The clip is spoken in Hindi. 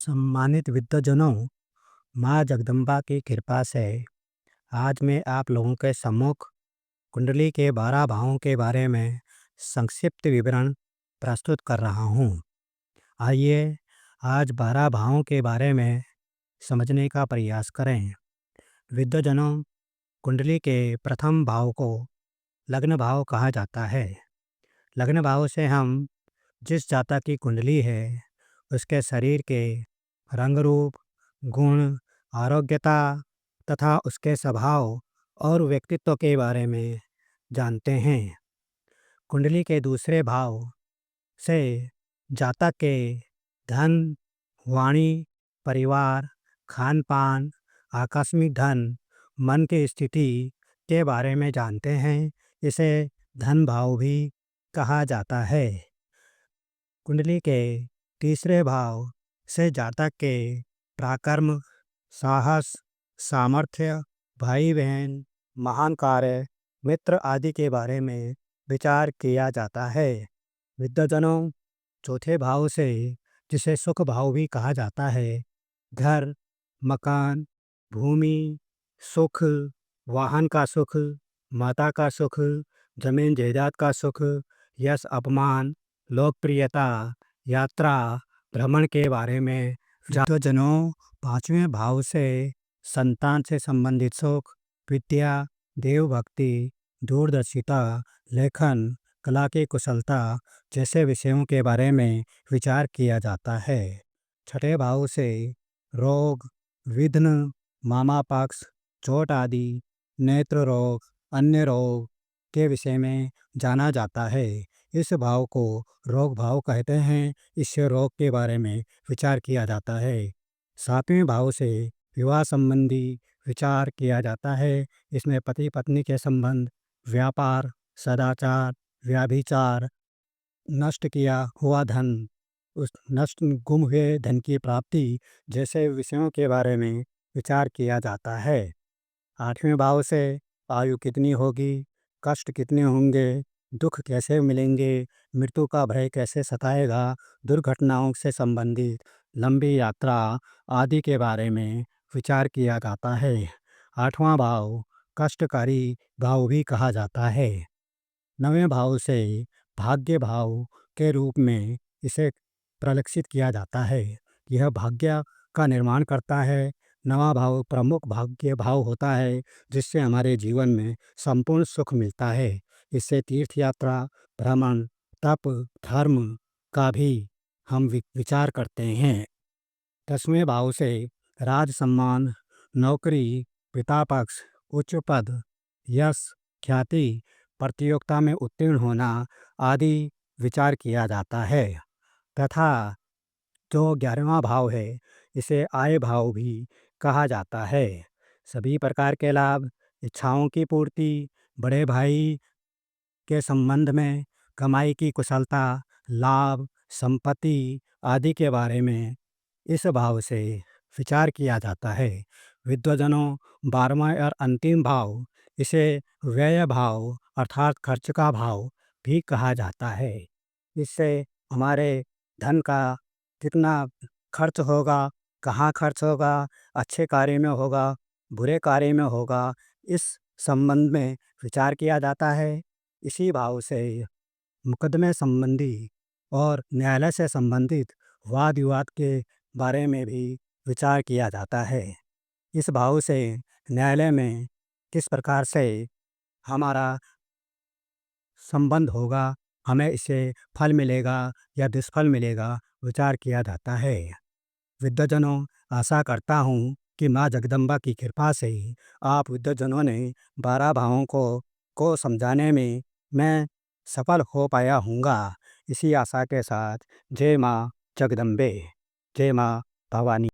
सम्मानित विद्वजनों, माँ जगदम्बा की कृपा से आज मैं आप लोगों के सम्मुख कुंडली के 12 भावों के बारे में संक्षिप्त विवरण प्रस्तुत कर रहा हूँ। आइए आज 12 भावों के बारे में समझने का प्रयास करें। विद्वजनों, कुंडली के प्रथम भाव को लग्न भाव कहा जाता है। लग्न भाव से हम जिस जातक की कुंडली है उसके शरीर के रंग रूप, गुण, आरोग्यता तथा उसके स्वभाव और व्यक्तित्व के बारे में जानते हैं। कुंडली के दूसरे भाव से जातक के धन, वाणी, परिवार, खान पान, आकस्मिक धन, मन की स्थिति के बारे में जानते हैं। इसे धन भाव भी कहा जाता है। कुंडली के तीसरे भाव से जातक के पराक्रम, साहस, सामर्थ्य, भाई बहन, महान कार्य, मित्र आदि के बारे में विचार किया जाता है। विद्वजनों, चौथे भाव से जिसे सुख भाव भी कहा जाता है, घर, मकान, भूमि, सुख, वाहन का सुख, माता का सुख, जमीन जायदाद का सुख, यश अपमान, लोकप्रियता, यात्रा, भ्रमण के बारे में विद्वजनों, पांचवें भाव से संतान से संबंधित सुख, विद्या, देव भक्ति, दूरदर्शिता, लेखन, कला की कुशलता जैसे विषयों के बारे में विचार किया जाता है। छठे भाव से रोग, विघ्न, मामा पक्ष, चोट आदि, नेत्र रोग, अन्य रोग के विषय में जाना जाता है। इस भाव को रोग भाव कहते हैं। इससे रोग के बारे में विचार किया जाता है। सातवें भाव से विवाह संबंधी विचार किया जाता है। इसमें पति पत्नी के संबंध, व्यापार, सदाचार, व्याभिचार, नष्ट किया हुआ धन, उस नष्ट गुम हुए धन की प्राप्ति जैसे विषयों के बारे में विचार किया जाता है। आठवें भाव से आयु कितनी होगी, कष्ट कितने होंगे, दुख कैसे मिलेंगे, मृत्यु का भय कैसे सताएगा, दुर्घटनाओं से संबंधित लंबी यात्रा आदि के बारे में विचार किया जाता है। आठवां भाव कष्टकारी भाव भी कहा जाता है। नवें भाव से भाग्य भाव के रूप में इसे प्रलक्षित किया जाता है। यह भाग्य का निर्माण करता है। नवा भाव प्रमुख भाग्य भाव होता है जिससे हमारे जीवन में संपूर्ण सुख मिलता है। इससे तीर्थ यात्रा, भ्रमण, तप, धर्म का भी हम विचार करते हैं। 10वें भाव से राज सम्मान, नौकरी, पिता पक्ष, उच्च पद, यश, ख्याति, प्रतियोगिता में उत्तीर्ण होना आदि विचार किया जाता है। तथा जो 11वां भाव है इसे आय भाव भी कहा जाता है। सभी प्रकार के लाभ, इच्छाओं की पूर्ति, बड़े भाई के संबंध में, कमाई की कुशलता, लाभ, संपत्ति आदि के बारे में इस भाव से विचार किया जाता है। विद्वजनों, 12वां और अंतिम भाव इसे व्यय भाव अर्थात खर्च का भाव भी कहा जाता है। इससे हमारे धन का कितना खर्च होगा, कहाँ खर्च होगा, अच्छे कार्य में होगा, बुरे कार्य में होगा, इस संबंध में विचार किया जाता है। इसी भाव से मुकदमे संबंधी और न्यायालय से संबंधित वाद विवाद के बारे में भी विचार किया जाता है। इस भाव से न्यायालय में किस प्रकार से हमारा संबंध होगा, हमें इससे फल मिलेगा या दुष्फल मिलेगा, विचार किया जाता है। विद्वजनों, आशा करता हूँ कि माँ जगदम्बा की कृपा से आप विद्वजनों ने 12 भावों को समझाने में मैं सफल हो पाया हूँगा। इसी आशा के साथ जय माँ जगदम्बे, जय माँ भवानी।